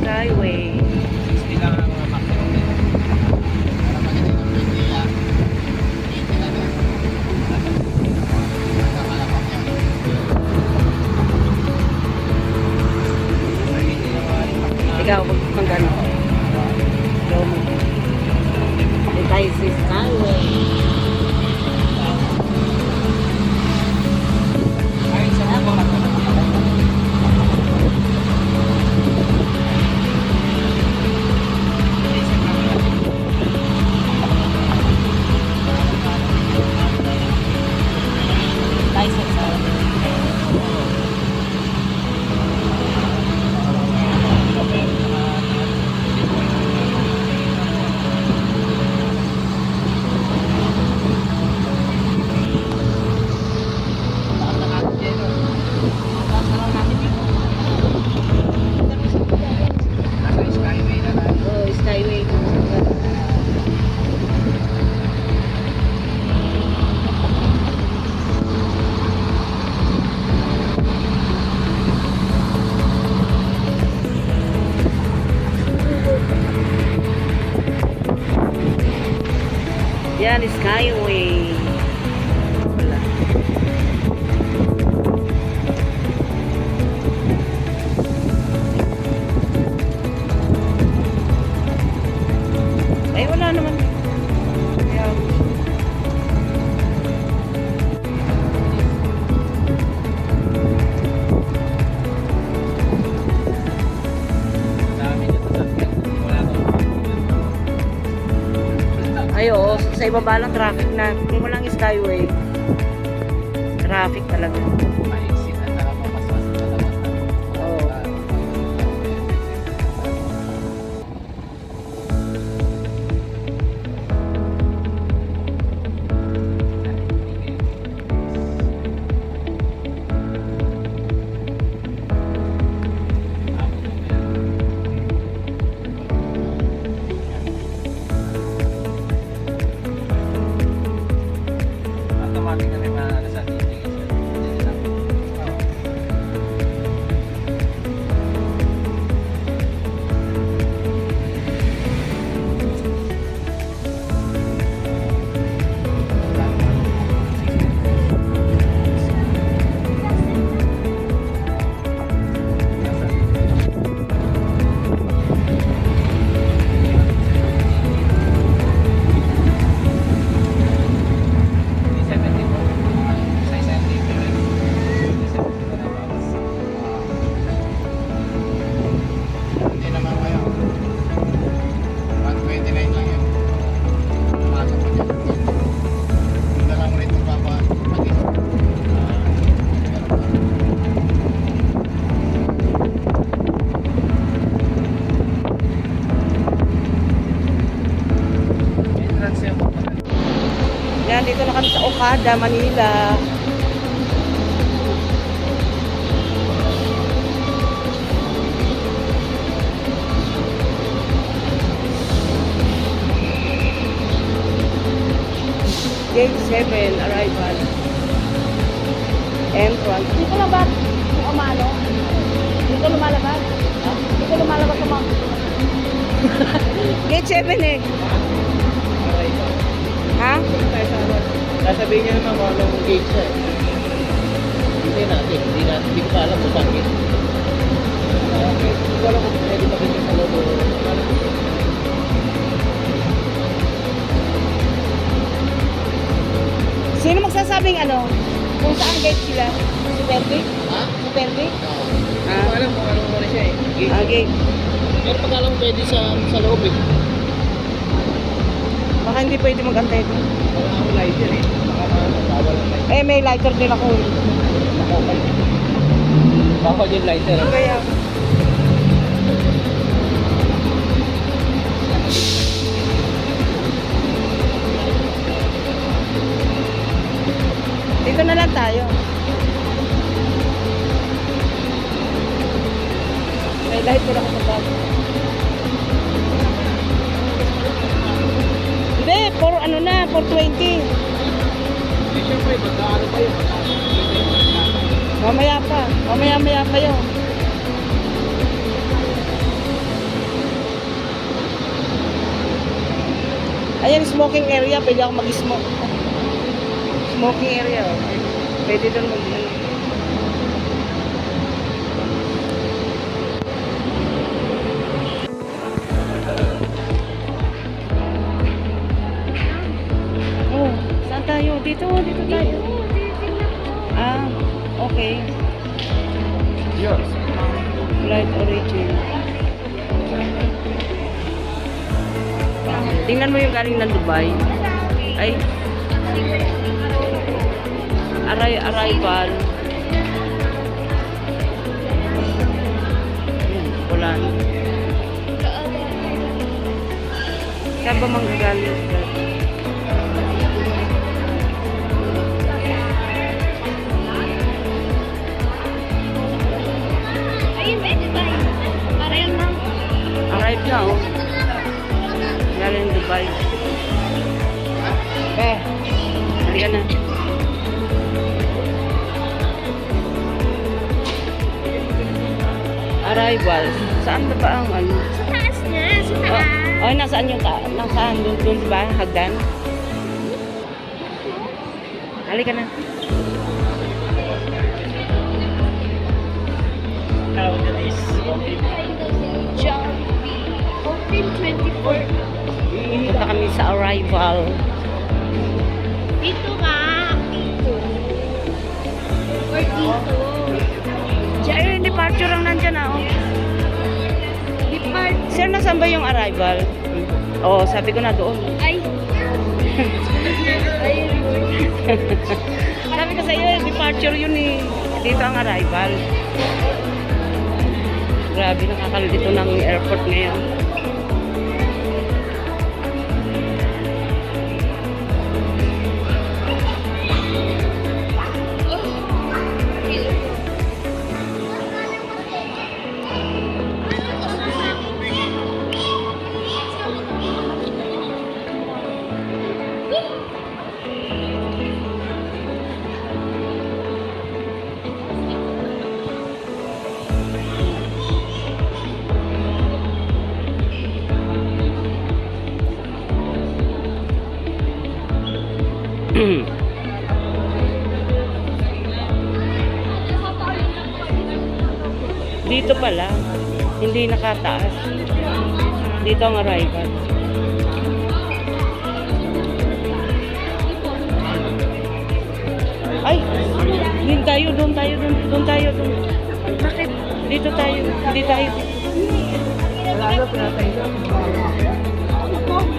Skyway. Ikaw, kung gano'n. Tayo sa Skyway. Yan, Skyway. Wala. Ay, wala naman. Kaya, ay, oo, sa ibaba lang traffic na. Kung walang Skyway, traffic talaga. Oo. Automatic na may mga sa titigil. Yan, dito na kami sa Okada, Manila. Gate 7, arrival. Entrance. Dito na ba? Yung umano? Dito lumalabas? Dito lumalabas sa mga... Gate 7 eh. Ha? Sasabihin niya naman kung anong gate siya. Hindi ko pa alam kung saan gate. Hindi ko alam kung pwede makikita sa loob. Sino magsasabing ano? Kung saan gate sila? Supervic? Ha? Supervic? Hindi ko alam kung anong muna siya eh. Gate. Gate. Pero pag alam pwede sa loob eh. Baka hindi pwede mag-antay doon. Wala akong lighter eh. Bawal ang lighter. Eh, may lighter din ako. Bawal yung lighter. Kaya... Dito na lang tayo. May lighter ako sa bag. Hindi, for ano na, for 20. eh, magkaano pa yun? Mamaya pa. Mamaya pa yun. Ayan, smoking area. Pwede ako mag-smoke. Smoking area. Oh. Pwede doon mag-smoke. Oh, saan tayo? Dito tayo. Ah, okay. Yes. Flight origin. Tingnan mo yung galing ng Dubai. Ay. Arrival. Wala. Saan ba manggagaling? Arrive na, oh. Galing Dubai. Halika na. Arrival. Saan na ba ang ano? Sa taas na, sa taas. Oh, nasaan yung nasaan? Doon ba? Hagdan? Halika na. Jollibee. Open 24. Punta kami sa arrival. Dito ka. Dito. Or dito. Ayun, departure ang nandyan ah. Oh. Depart. Sir, nasaan ba yung arrival? Oh, sabi ko na doon. Ay. Ayun. Sabi ko sa iyo, departure yun eh. Dito ang arrival. Grabe, nakakalito ng airport ngayon. Dito pala, hindi nakataas. Dito ang arrival. Ay, doon tayo. Bakit? Dito tayo, hindi tayo. Lalo, pinatay siya. Nakita ko yung bomb.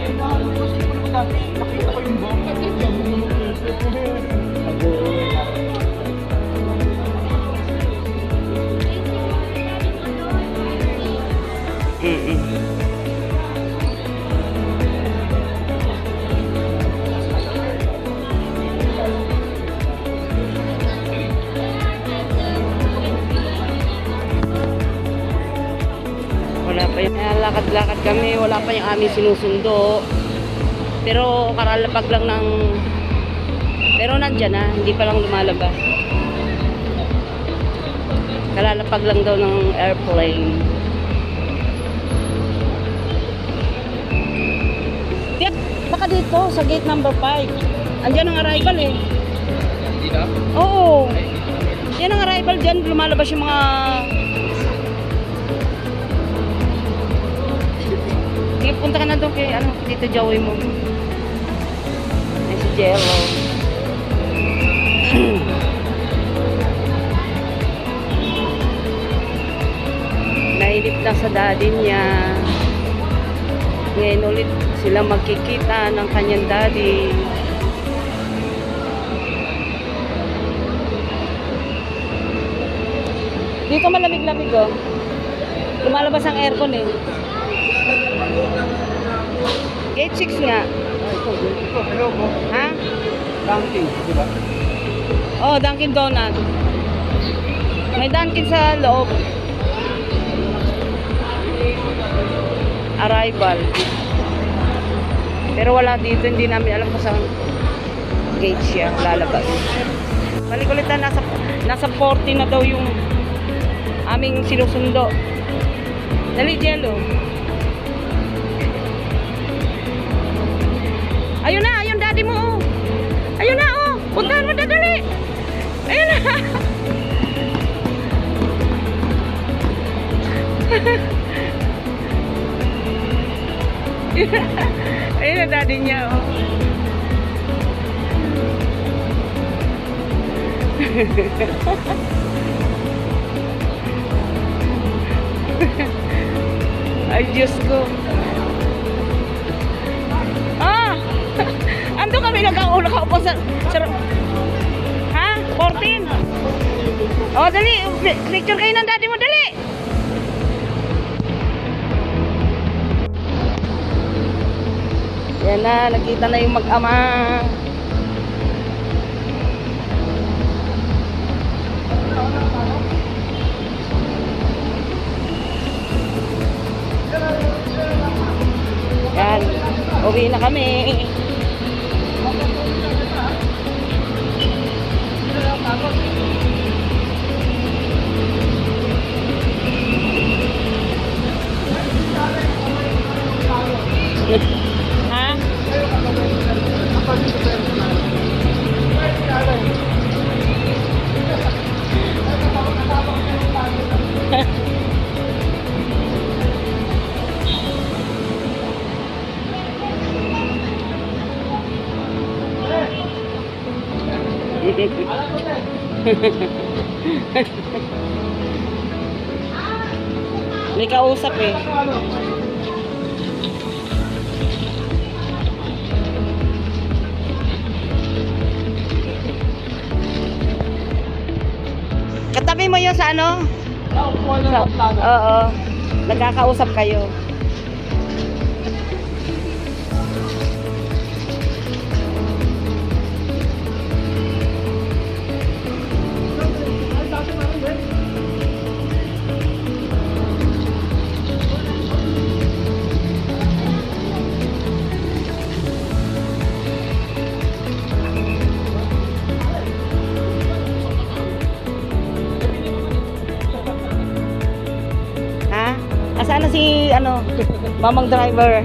Wala pa yung lakad-lakad kami, wala pa yung aming sinusundo. Pero karalapag lang ng... Pero nandyan na, hindi pa lang lumalabas. Kalalapag lang daw ng airplane. Tiyak, baka dito sa gate number 5. Andyan ang arrival eh. Hindi na? Oo. Yan ang arrival dyan, lumalabas yung mga... Sige, punta ka na doon kay Tito Joey mo. Ay, si Jello. Nainip na sa daddy niya. Ngayon ulit sila magkikita ng kanyang daddy. Dito malamig-lamig oh. Lumalabas ang aircon eh. Gate 6 nga. Ito, hello po. Ha? Dunkin, di ba? Oh, Dunkin Donut. May Dunkin sa loob. Arrival. Pero wala dito, hindi namin alam kung saan. gate siya, lalabas. Balik-ulitan, nasa 40 na daw yung aming sinusundo. Dali, Jello. Ayun na, ayun daddy mo. Oh. Ayun na, oh. Puntahan mo na, dali. Ayun na. Ayun na daddy niya, oh. Ay, Diyos ko. Ah! Ando kami nakaupo sa... Ha? 14? Oh, dali. Picture kayo ng daddy mo, dali. Yan na, nakita na yung mag-ama. Yan, uwi na kami. Ha? May kausap eh. Katabi mo yun sa ano? Oo. Nagkakausap kayo. Ha? Asaan na si ano, mamang driver?